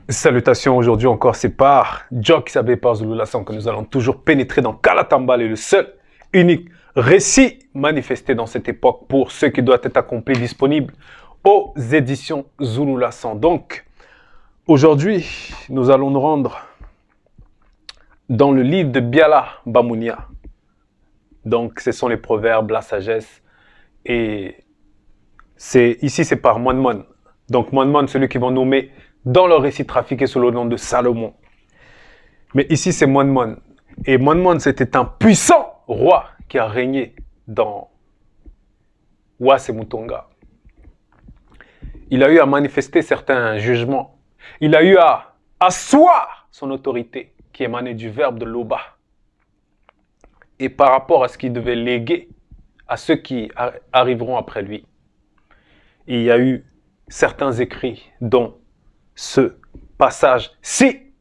Salutations, aujourd'hui encore, c'est par Jock Sabé par Zulu Lassan que nous allons toujours pénétrer dans Kalatambal et le seul, unique récit manifesté dans cette époque pour ce qui doit être accompli, disponible aux éditions Zulu Lassan. Donc, aujourd'hui, nous allons nous rendre dans le livre de Biala Bamounia. Donc, ce sont les proverbes, la sagesse. Et ici, c'est par Monmon. Donc, Monmon, celui qui va nommer dans le récit trafiqué sous le nom de Salomon. Mais ici, c'est Monmon. Et Monmon, c'était un puissant roi qui a régné dans Ouasemutonga. Il a eu à manifester certains jugements. Il a eu à asseoir son autorité qui émanait du verbe de Loba. Et par rapport à ce qu'il devait léguer à ceux qui arriveront après lui, il y a eu certains écrits, dont ce passage-ci.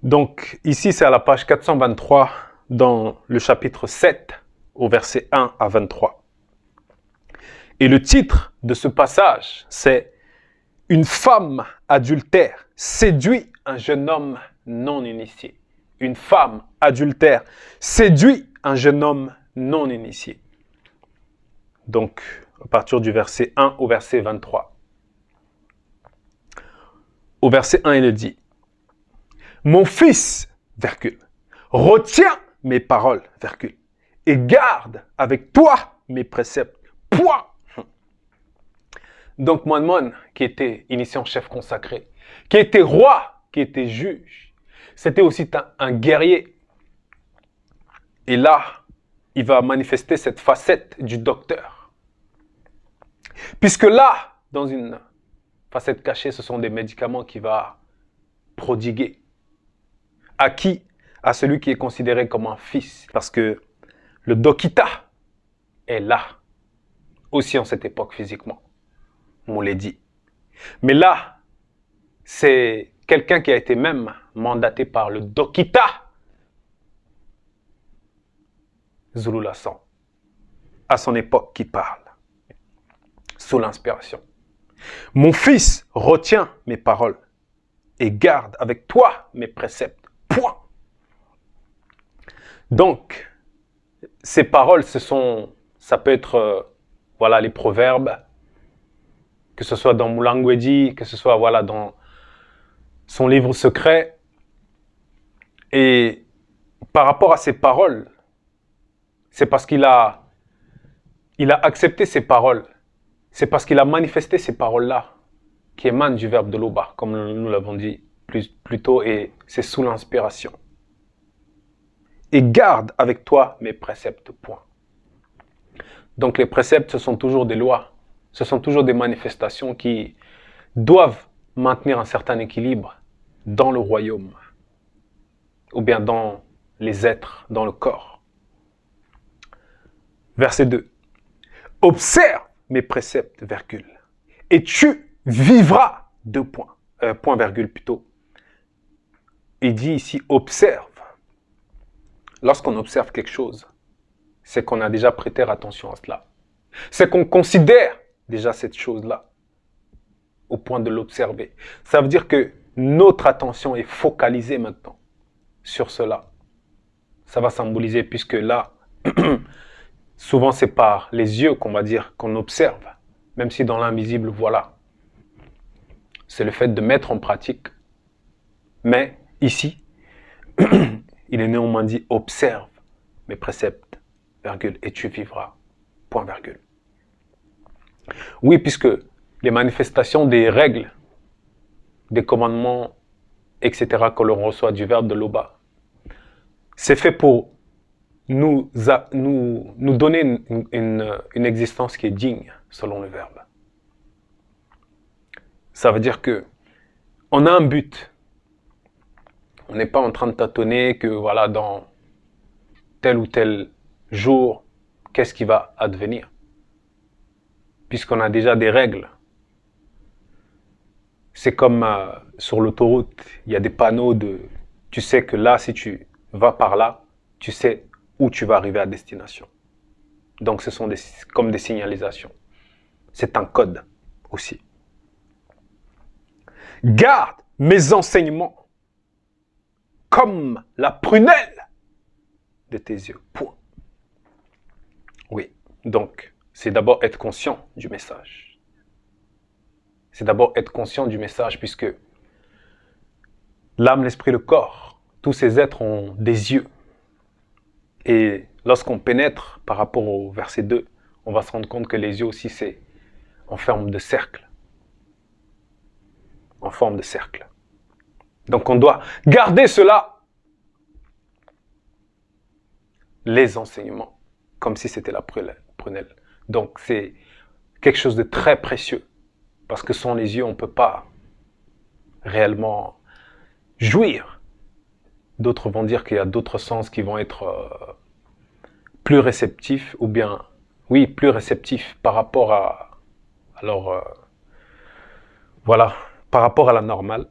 Donc, ici, c'est à la page 423, dans le chapitre 7, au verset 1 à 23. Et le titre de ce passage, c'est « Une femme adultère séduit un jeune homme non initié ». Une femme adultère séduit un jeune homme non initié. Donc, à partir du verset 1 au verset 23. Au verset 1, il dit « Mon fils, virgule, retiens mes paroles, virgule, et garde avec toi mes préceptes, point. » Donc, Monmon, qui était initié en chef consacré, qui était roi, qui était juge, c'était aussi un guerrier. Et là, il va manifester cette facette du docteur. Puisque là, dans une facette cachée, ce sont des médicaments qu'il va prodiguer. À qui? À celui qui est considéré comme un fils. Parce que le Dokita est là, aussi en cette époque physiquement. On l'a dit. Mais là, c'est quelqu'un qui a été même mandaté par le Dokita Zulu Lassan, à son époque qui parle, sous l'inspiration. Mon fils, retiens mes paroles et garde avec toi mes préceptes. Point. Donc, ces paroles, ça peut être, voilà, les proverbes, que ce soit dans Mulangwedi, que ce soit, voilà, dans son livre secret. Et par rapport à ces paroles, c'est parce qu'il a accepté ces paroles. C'est parce qu'il a manifesté ces paroles-là qui émanent du verbe de Loba, comme nous l'avons dit plus tôt, et c'est sous l'inspiration. Et garde avec toi mes préceptes, point. Donc les préceptes, ce sont toujours des lois, ce sont toujours des manifestations qui doivent maintenir un certain équilibre dans le royaume, ou bien dans les êtres, dans le corps. Verset 2. Observe mes préceptes, virgule, et tu vivras, deux points, point virgule plutôt. Il dit ici, observe. Lorsqu'on observe quelque chose, c'est qu'on a déjà prêté attention à cela. C'est qu'on considère déjà cette chose-là au point de l'observer. Ça veut dire que notre attention est focalisée maintenant sur cela. Ça va symboliser, puisque là, souvent c'est par les yeux qu'on va dire qu'on observe, même si dans l'invisible, voilà. C'est le fait de mettre en pratique. Mais ici, il est néanmoins dit, observe mes préceptes, virgule, et tu vivras, point virgule. Oui, puisque les manifestations des règles, des commandements, etc., que l'on reçoit du verbe de Loba, c'est fait pour nous donner une existence qui est digne, selon le verbe. Ça veut dire que on a un but. On n'est pas en train de tâtonner que, voilà, dans tel ou tel jour, qu'est-ce qui va advenir? Puisqu'on a déjà des règles. C'est comme sur l'autoroute, il y a des panneaux de... Tu sais que là, si tu vas par là, tu sais où tu vas arriver à destination. Donc ce sont comme des signalisations. C'est un code aussi. Garde mes enseignements comme la prunelle de tes yeux. Point. Oui, donc, c'est d'abord être conscient du message. C'est d'abord être conscient du message, puisque l'âme, l'esprit, le corps, tous ces êtres ont des yeux. Et lorsqu'on pénètre par rapport au verset 2, on va se rendre compte que les yeux aussi, c'est en forme de cercle. En forme de cercle. Donc on doit garder cela, les enseignements, comme si c'était la prunelle. Donc c'est quelque chose de très précieux, parce que sans les yeux, on ne peut pas réellement jouir. D'autres vont dire qu'il y a d'autres sens qui vont être plus réceptifs, ou bien, oui, plus réceptifs par rapport à, alors, voilà, par rapport à la normale.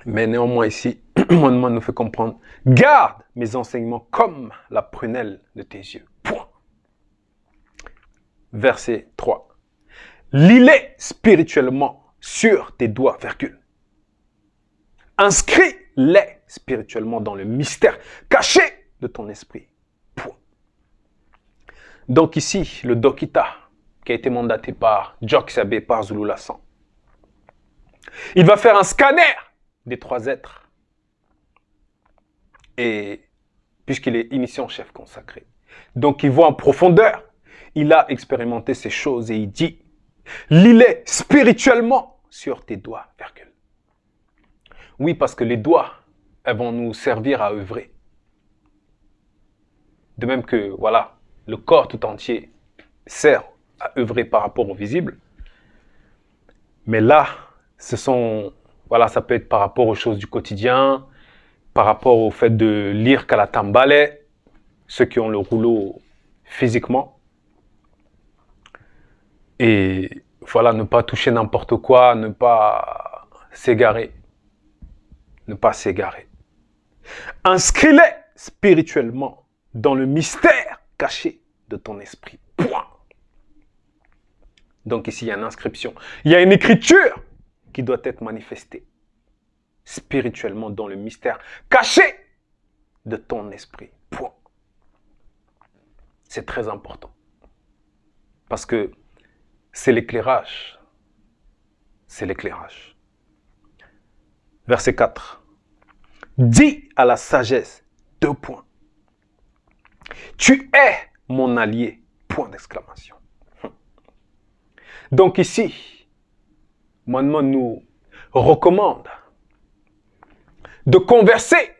Mais néanmoins ici, mon nom nous fait comprendre, garde mes enseignements comme la prunelle de tes yeux. Point. Verset 3. Lis-les spirituellement sur tes doigts, virgule. Inscris-les spirituellement dans le mystère caché de ton esprit. Point. Donc ici, le Dokita, qui a été mandaté par Jock Sabé, par Zulu Lassan, il va faire un scanner des trois êtres. Et puisqu'il est initié en chef consacré. Donc il voit en profondeur. Il a expérimenté ces choses et il dit, lis-les spirituellement sur tes doigts, virgule. Oui, parce que les doigts, elles vont nous servir à œuvrer. De même que, voilà, le corps tout entier sert à œuvrer par rapport au visible. Mais là, voilà, ça peut être par rapport aux choses du quotidien, par rapport au fait de lire Kalatambale, ceux qui ont le rouleau physiquement. Et voilà, ne pas toucher n'importe quoi, ne pas s'égarer. Ne pas s'égarer. Inscris-les spirituellement dans le mystère caché de ton esprit. Point. Donc ici, il y a une inscription. Il y a une écriture qui doit être manifestée spirituellement dans le mystère caché de ton esprit. Point. C'est très important. Parce que c'est l'éclairage. C'est l'éclairage. Verset 4. Dis à la sagesse, 2 points. Tu es mon allié, point d'exclamation. Donc ici, Mohamed nous recommande de converser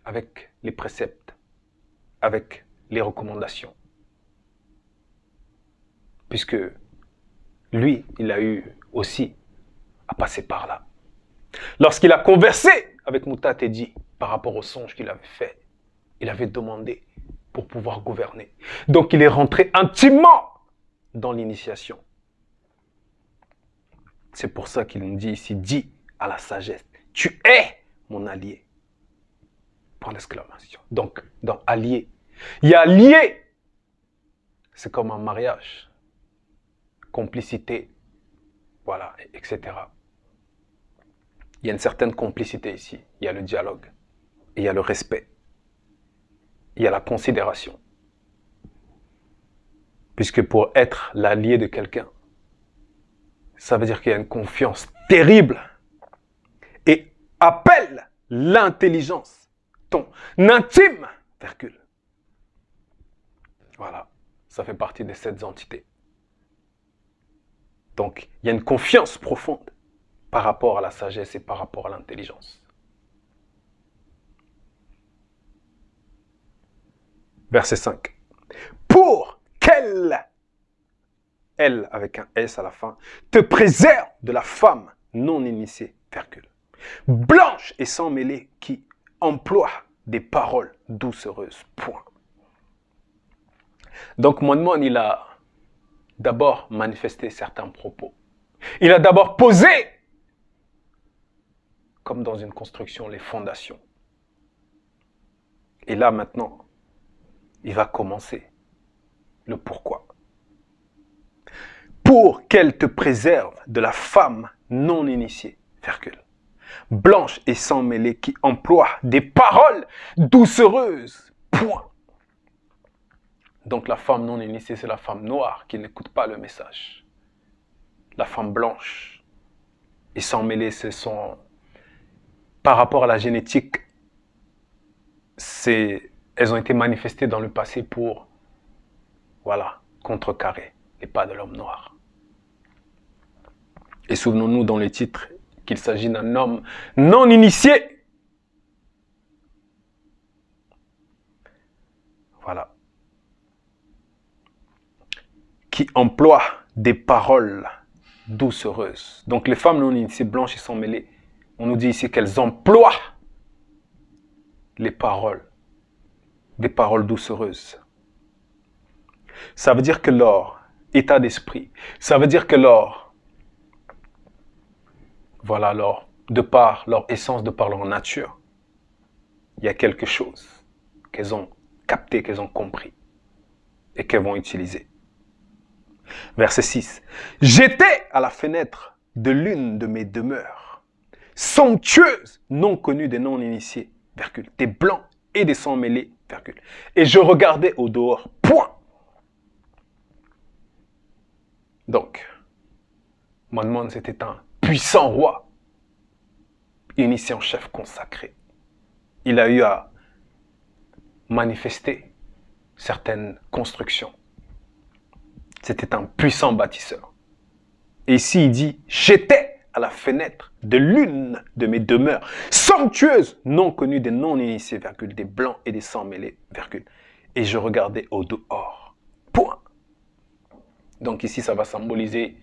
avec les préceptes, avec les recommandations. Puisque lui, il a eu aussi à passer par là. Lorsqu'il a conversé avec Mouta Teddy par rapport au songe qu'il avait fait, il avait demandé pour pouvoir gouverner. Donc il est rentré intimement dans l'initiation. C'est pour ça qu'il nous dit ici, dis à la sagesse, tu es mon allié. Point d'exclamation. Donc, dans allié, il y a lié. C'est comme un mariage. Complicité. Voilà, etc. Il y a une certaine complicité ici. Il y a le dialogue. Il y a le respect. Il y a la considération. Puisque pour être l'allié de quelqu'un, ça veut dire qu'il y a une confiance terrible et appelle l'intelligence, ton intime, virgule. Voilà, ça fait partie des 7 entités. Donc, il y a une confiance profonde par rapport à la sagesse et par rapport à l'intelligence. Verset 5. Pour qu'elle, elle avec un S à la fin, te préserve de la femme non initiée, virgule. Blanche et sans mêlée qui emploie des paroles doucereuses, point. Donc Moine, il a d'abord manifesté certains propos. Il a d'abord posé, comme dans une construction, les fondations. Et là maintenant, il va commencer le pourquoi. pour qu'elle te préserve de la femme non initiée, virgule, blanche et sans mêlée qui emploie des paroles doucereuses, point. Donc la femme non initiée, c'est la femme noire qui n'écoute pas le message. La femme blanche et sans mêlée, ce sont, par rapport à la génétique, elles ont été manifestées dans le passé pour, voilà, contrecarrer les pas de l'homme noir. Et souvenons-nous dans le titre qu'il s'agit d'un homme non initié. Voilà. Qui emploie des paroles doucereuses. Donc les femmes non initiées, blanches et sans mêlée, on nous dit ici qu'elles emploient les paroles, des paroles doucereuses. Ça veut dire que leur état d'esprit, ça veut dire que leur, voilà, de par leur essence, de par leur nature, il y a quelque chose qu'elles ont capté, qu'elles ont compris et qu'elles vont utiliser. Verset 6. J'étais à la fenêtre de l'une de mes demeures, somptueuse, non connue des non-initiés, virgule, des blancs et des sans-mêlés, virgule, et je regardais au dehors, point. Donc, Mon c'était un puissant roi, initié en chef consacré. Il a eu à manifester certaines constructions. C'était un puissant bâtisseur. Et ici, il dit, j'étais à la fenêtre de l'une de mes demeures, somptueuse, non connue des non-initiés, virgule, des blancs et des sans-mêlés, virgule, et je regardais au dehors. Point. Donc ici, ça va symboliser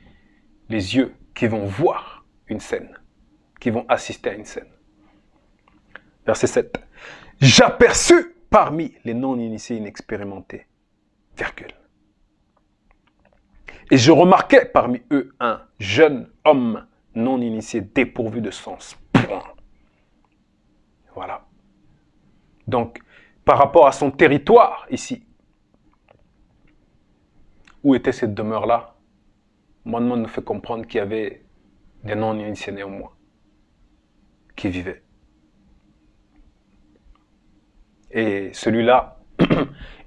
les yeux qui vont voir une scène, qui vont assister à une scène. Verset 7. J'aperçus parmi les non-initiés inexpérimentés, virgule. Et je remarquais parmi eux un jeune homme non initié, dépourvu de sens. Point. Voilà. Donc, par rapport à son territoire ici, où était cette demeure-là, Mon nous fait comprendre qu'il y avait des non-initiés néanmoins qui vivaient. Et celui-là,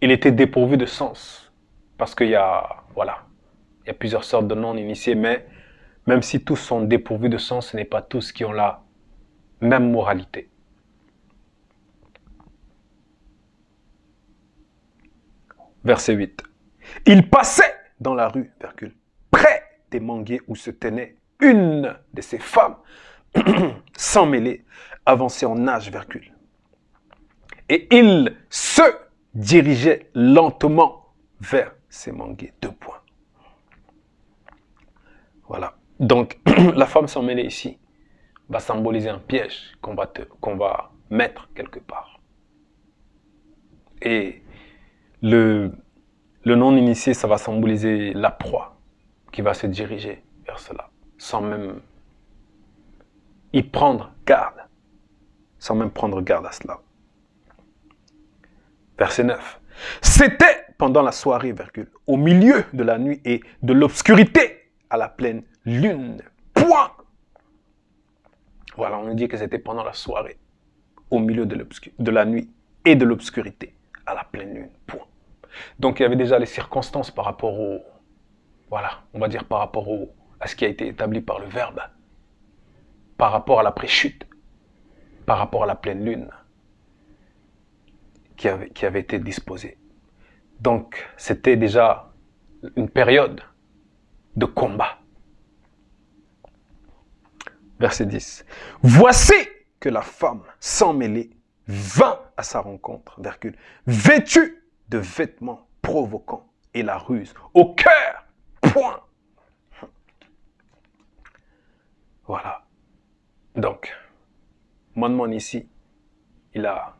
il était dépourvu de sens. Parce qu'il y a, voilà, il y a plusieurs sortes de non-initiés, mais même si tous sont dépourvus de sens, ce n'est pas tous qui ont la même moralité. Verset 8. Il passait dans la rue, virgule, près des manguiers où se tenait une de ces femmes, sans mêler, avancée en âge, virgule. Et il se dirigeait lentement vers ces manguiers. 2 points. Voilà. Donc, la femme sans mêler ici va symboliser un piège qu'on va mettre quelque part. Et le non-initié, ça va symboliser la proie qui va se diriger vers cela, sans même y prendre garde, sans même prendre garde à cela. Verset 9. C'était pendant la soirée, virgule, au milieu de la nuit et de l'obscurité, à la pleine lune. Point. Voilà, on nous dit que c'était pendant la soirée, au milieu de la nuit et de l'obscurité, à la pleine lune. Point. Donc il y avait déjà les circonstances par rapport au, voilà, on va dire par rapport à ce qui a été établi par le Verbe, par rapport à la pré-chute, par rapport à la pleine lune qui avait été disposée. Donc c'était déjà une période de combat. Verset 10. Voici que la femme sans mêlée vint à sa rencontre, virgule, vêtue de vêtements provoquants et la ruse au cœur, point. Voilà. Donc, Mon ici, il a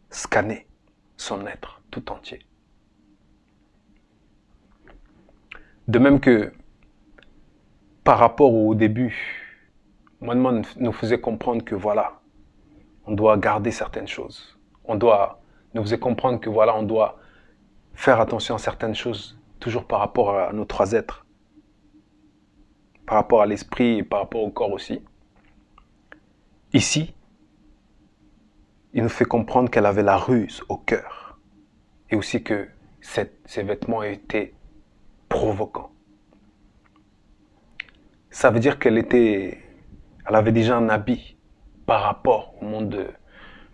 scanné son être tout entier. De même que par rapport au début, Mon nous faisait comprendre que voilà, on doit garder certaines choses. Nous faisait comprendre que voilà, on doit faire attention à certaines choses, toujours par rapport à nos 3 êtres. par rapport à l'esprit et par rapport au corps aussi. Ici, il nous fait comprendre qu'elle avait la ruse au cœur. Et aussi que ses vêtements étaient provoquants. Ça veut dire elle avait déjà un habit par rapport au monde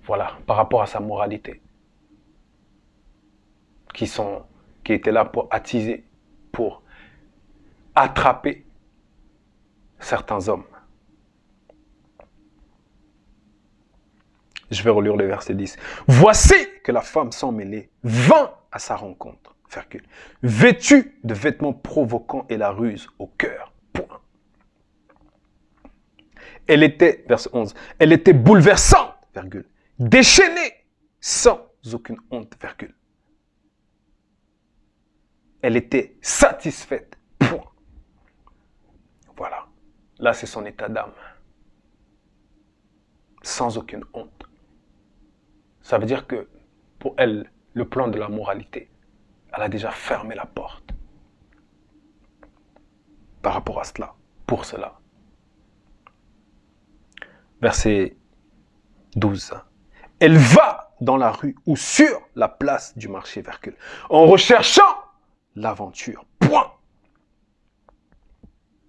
par rapport à sa moralité. Qui étaient là pour attiser, pour attraper certains hommes. Je vais relire le verset 10. Voici que la femme sans mêlée vint à sa rencontre, vêtue de vêtements provoquants et la ruse au cœur. Point. Elle était, verset 11, elle était bouleversante, déchaînée, sans aucune honte, Elle était satisfaite, point. Voilà. Là, c'est son état d'âme. Sans aucune honte. Ça veut dire que, pour elle, le plan de la moralité, elle a déjà fermé la porte. Par rapport à cela, pour cela. Verset 12. Elle va dans la rue ou sur la place du marché, en recherchant l'aventure. Point.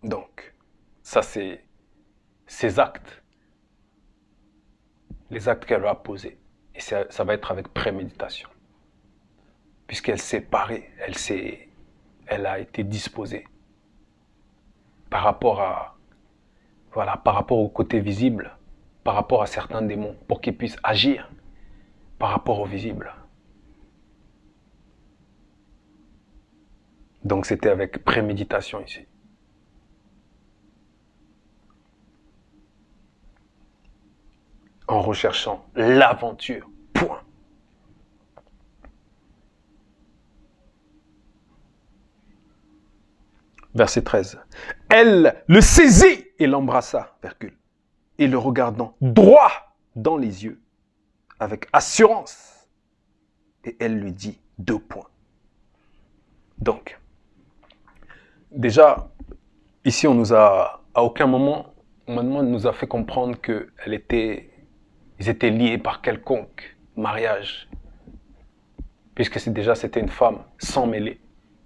Donc, ça c'est ses actes. Les actes qu'elle va poser. Et ça va être avec préméditation. Puisqu'elle s'est parée, elle a été disposée par rapport par rapport au côté visible, par rapport à certains démons, pour qu'ils puissent agir par rapport au visible. Donc c'était avec préméditation ici. En recherchant l'aventure. Point. Verset 13. Elle le saisit et l'embrassa, et le regardant droit dans les yeux, avec assurance. Et elle lui dit 2 points. Donc, déjà, ici, à aucun moment, on nous a fait comprendre qu'ils étaient liés par quelconque mariage. Puisque c'était une femme sans mêlée.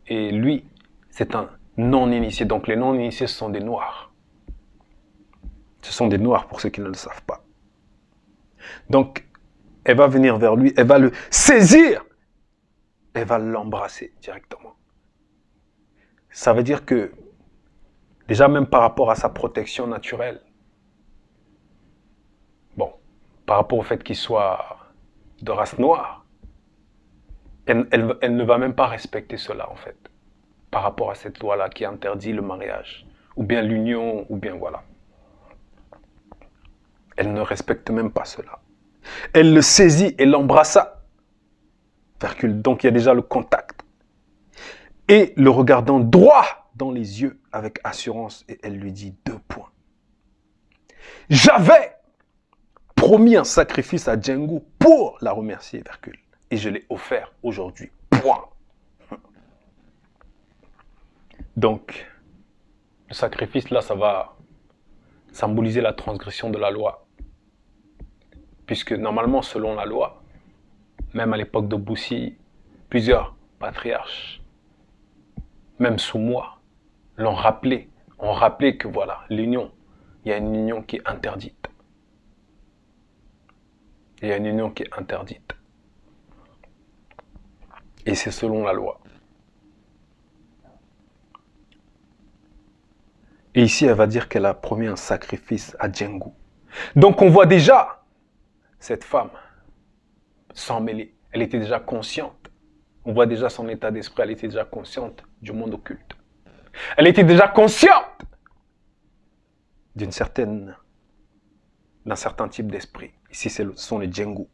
Et lui, c'est un non-initié. Donc les non-initiés, ce sont des noirs. Ce sont des noirs pour ceux qui ne le savent pas. Donc, elle va venir vers lui, elle va le saisir, elle va l'embrasser directement. Ça veut dire que, déjà même par rapport à sa protection naturelle, par rapport au fait qu'il soit de race noire, elle ne va même pas respecter cela en fait, par rapport à cette loi-là qui interdit le mariage, ou bien l'union, ou bien voilà. Elle ne respecte même pas cela. Elle le saisit et l'embrassa. Donc il y a déjà le contact. Et le regardant droit dans les yeux avec assurance, et elle lui dit 2 points. J'avais promis un sacrifice à Djengou pour la remercier, et je l'ai offert aujourd'hui. Point. Donc, le sacrifice là, ça va symboliser la transgression de la loi. Puisque normalement, selon la loi, même à l'époque de Boussi, plusieurs patriarches, même sous moi, ont rappelé que voilà, l'union, il y a une union qui est interdite. Il y a une union qui est interdite. Et c'est selon la loi. Et ici, elle va dire qu'elle a promis un sacrifice à Djengou. Donc on voit déjà cette femme sans mêler. Elle était déjà consciente. On voit déjà son état d'esprit. Elle était déjà consciente du monde occulte. Elle était déjà consciente d'un certain type d'esprit. Ici, ce sont les Djengou.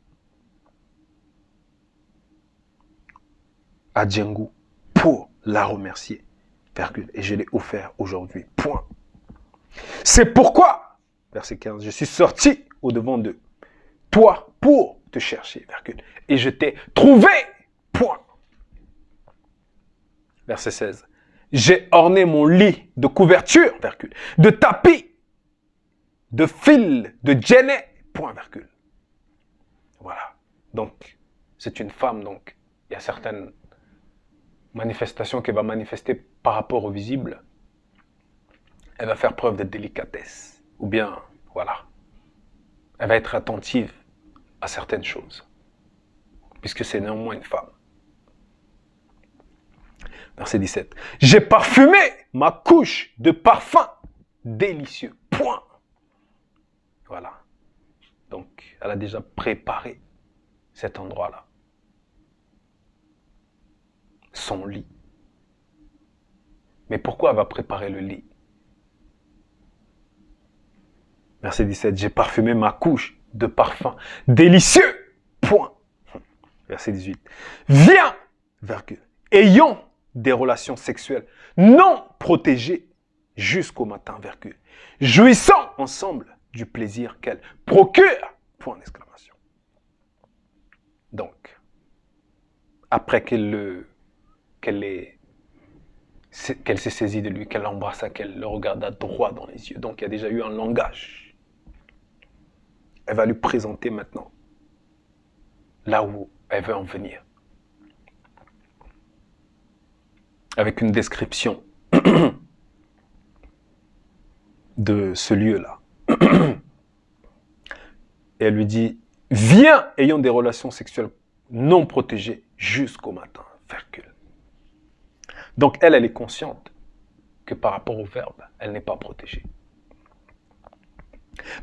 À Djengou pour la remercier. Et je l'ai offert aujourd'hui. Point. C'est pourquoi, verset 15, je suis sorti au-devant de toi pour te chercher. Et je t'ai trouvé. Point. Verset 16. J'ai orné mon lit de couverture, virgule, de tapis, de fil, de genêt, point, virgule. Voilà. Donc, c'est une femme, donc, il y a certaines manifestations qu'elle va manifester par rapport au visible. Elle va faire preuve de délicatesse. Ou bien, voilà, elle va être attentive à certaines choses. Puisque c'est néanmoins une femme. Verset 17. J'ai parfumé ma couche de parfum délicieux. Point. Voilà. Donc, elle a déjà préparé cet endroit-là. Son lit. Mais pourquoi elle va préparer le lit? Verset 17. J'ai parfumé ma couche de parfum délicieux. Point. Verset 18. Viens, virgule, ayons des relations sexuelles non protégées jusqu'au matin, virgule, jouissant ensemble du plaisir qu'elle procure, point d'exclamation. Donc, après qu'elle s'est saisie de lui, qu'elle l'embrassa, qu'elle le regarda droit dans les yeux, donc il y a déjà eu un langage. Elle va lui présenter maintenant là où elle veut en venir. Avec une description de ce lieu-là. Et elle lui dit, viens, ayons des relations sexuelles non protégées jusqu'au matin, virgule. Donc elle est consciente que par rapport au verbe, elle n'est pas protégée.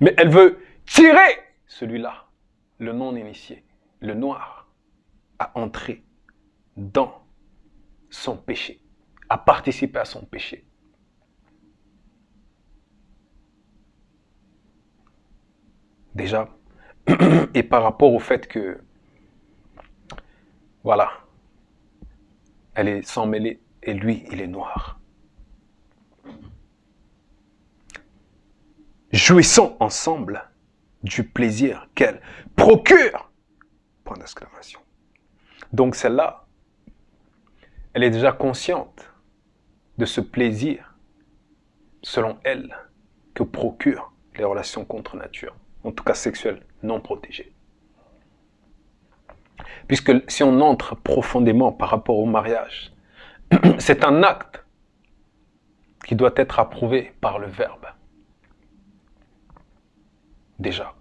Mais elle veut tirer celui-là, le non-initié, le noir, à entrer dans son péché, à participer à son péché. Déjà, et par rapport au fait que, voilà, elle est sans mêlée et lui, il est noir. Jouissons ensemble du plaisir qu'elle procure, point d'exclamation. Donc celle-là, elle est déjà consciente de ce plaisir, selon elle, que procurent les relations contre nature, en tout cas sexuelles, non protégées. Puisque si on entre profondément par rapport au mariage, c'est un acte qui doit être approuvé par le verbe. Déjà.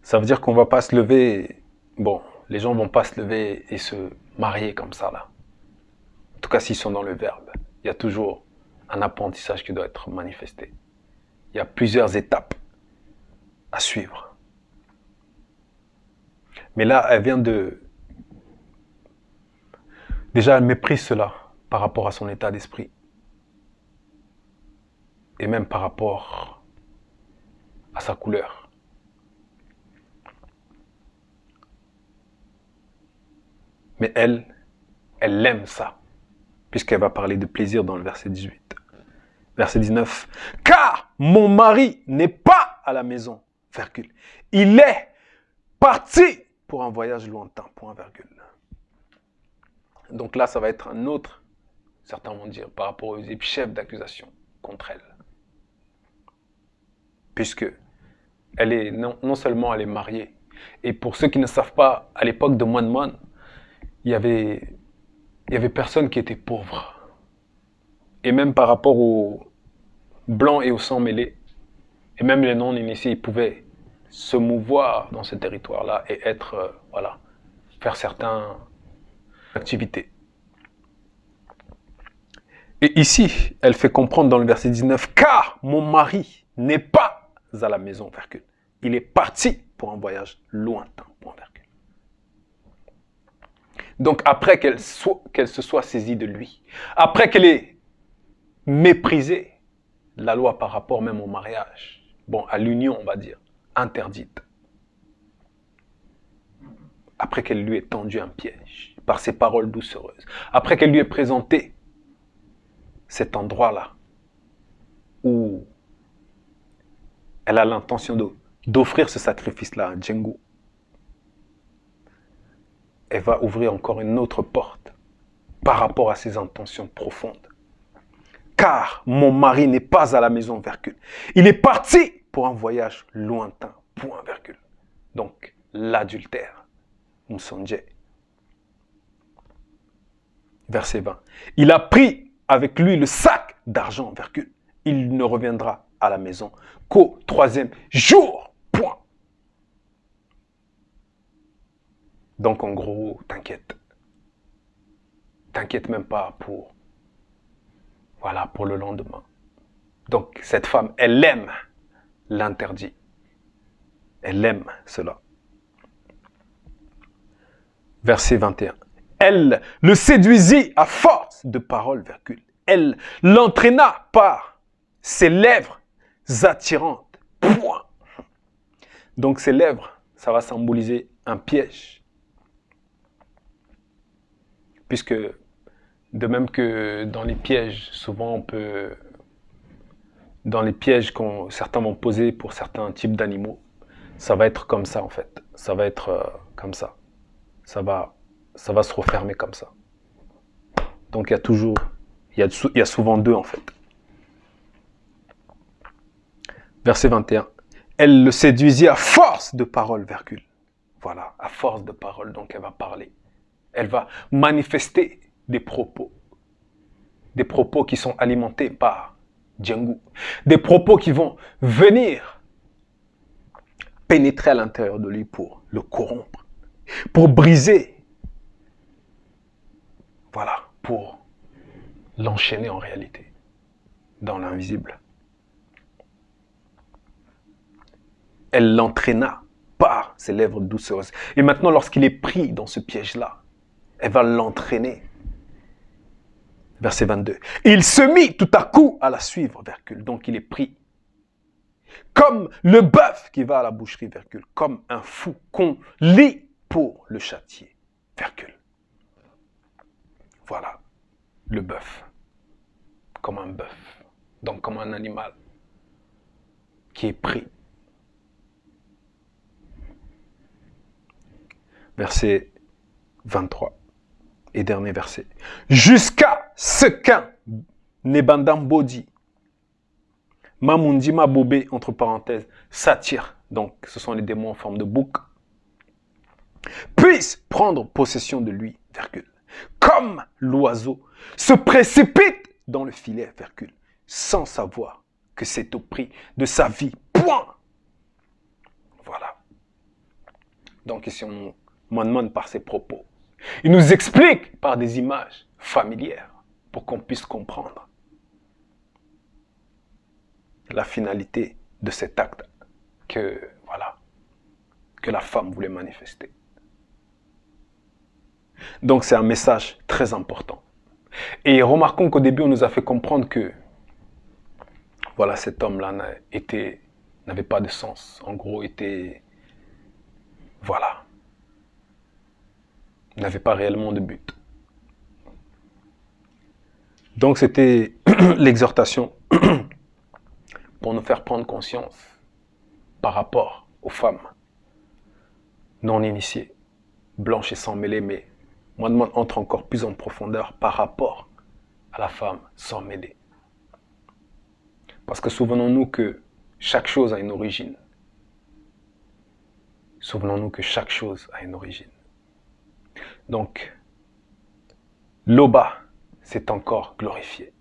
Ça veut dire qu'on ne va pas se lever, bon, les gens ne vont pas se lever et se marier comme ça là. En tout cas, s'ils sont dans le verbe, il y a toujours un apprentissage qui doit être manifesté. Il y a plusieurs étapes à suivre. Mais là, elle vient de... Déjà, elle méprise cela par rapport à son état d'esprit. Et même par rapport à sa couleur. Mais elle aime ça, puisqu'elle va parler de plaisir dans le verset 18. Verset 19. Car mon mari n'est pas à la maison, virgule. Il est parti pour un voyage lointain, point, virgule. Donc là, ça va être un autre, certains vont dire, par rapport aux chefs d'accusation contre elle. Puisque elle est, non seulement elle est mariée, et pour ceux qui ne savent pas, à l'époque de moine, il y avait personne qui était pauvre. Et même par rapport aux blancs et aux sang mêlés, et même les non-initiés, ils pouvaient se mouvoir dans ce territoire-là et être, voilà, faire certaines activités. Et ici, elle fait comprendre dans le verset 19, car mon mari n'est pas à la maison, virgule. Il est parti pour un voyage lointain, point, virgule. Donc après qu'elle se soit saisie de lui, après qu'elle ait méprisé la loi par rapport même au mariage, bon, à l'union, on va dire, interdite, après qu'elle lui ait tendu un piège par ses paroles doucereuses, après qu'elle lui ait présenté cet endroit-là où elle a l'intention d'offrir ce sacrifice-là à Djengo, elle va ouvrir encore une autre porte par rapport à ses intentions profondes. Car mon mari n'est pas à la maison, virgule. Il est parti pour un voyage lointain, point, virgule. Donc, l'adultère, msonje. Verset 20. Il a pris avec lui le sac d'argent, virgule. Il ne reviendra à la maison qu'au 3e jour, point. Donc, en gros, t'inquiète. T'inquiète même pas pour, voilà, pour le lendemain. Donc, cette femme, elle aime l'interdit. Elle aime cela. Verset 21. Elle le séduisit à force de paroles, virgule. Elle l'entraîna par ses lèvres attirantes. Point. Donc, ses lèvres, ça va symboliser un piège. Puisque, de même que dans les pièges, souvent on peut... Dans les pièges que certains vont poser pour certains types d'animaux, ça va être comme ça en fait. Ça va être comme ça. Ça va se refermer comme ça. Donc il y a toujours, il y a souvent deux en fait. Verset 21. Elle le séduisit à force de paroles, virgule. Voilà, à force de paroles, donc elle va parler. Elle va manifester des propos qui sont alimentés par Django. Des propos qui vont venir pénétrer à l'intérieur de lui pour le corrompre, pour briser, voilà, pour l'enchaîner en réalité, dans l'invisible. Elle l'entraîna par ses lèvres doucereuses. Et maintenant, lorsqu'il est pris dans ce piège-là, elle va l'entraîner. Verset 22. Il se mit tout à coup à la suivre, virgule. Donc il est pris. Comme le bœuf qui va à la boucherie, virgule. Comme un fou qu'on lie pour le châtier, virgule. Voilà, le bœuf. Comme un bœuf. Donc comme un animal qui est pris. Verset 23. Et dernier verset. Jusqu'à ce qu'un Nebandambodi, Mamundi Mabobé, entre parenthèses, satire, donc ce sont les démons en forme de bouc, puisse prendre possession de lui, virgule, comme l'oiseau se précipite dans le filet, virgule, sans savoir que c'est au prix de sa vie, point. Voilà. Donc ici on demande par ses propos. Il nous explique par des images familières pour qu'on puisse comprendre la finalité de cet acte que, voilà, que la femme voulait manifester. Donc c'est un message très important. Et remarquons qu'au début on nous a fait comprendre que voilà, cet homme-là n'avait pas de sens. En gros, voilà, n'avait pas réellement de but. Donc c'était l'exhortation pour nous faire prendre conscience par rapport aux femmes non initiées, blanches et sans mêlée, mais moi je entre encore plus en profondeur par rapport à la femme sans mêlée. Parce que souvenons-nous que chaque chose a une origine. Souvenons-nous que chaque chose a une origine. Donc, Loba s'est encore glorifié.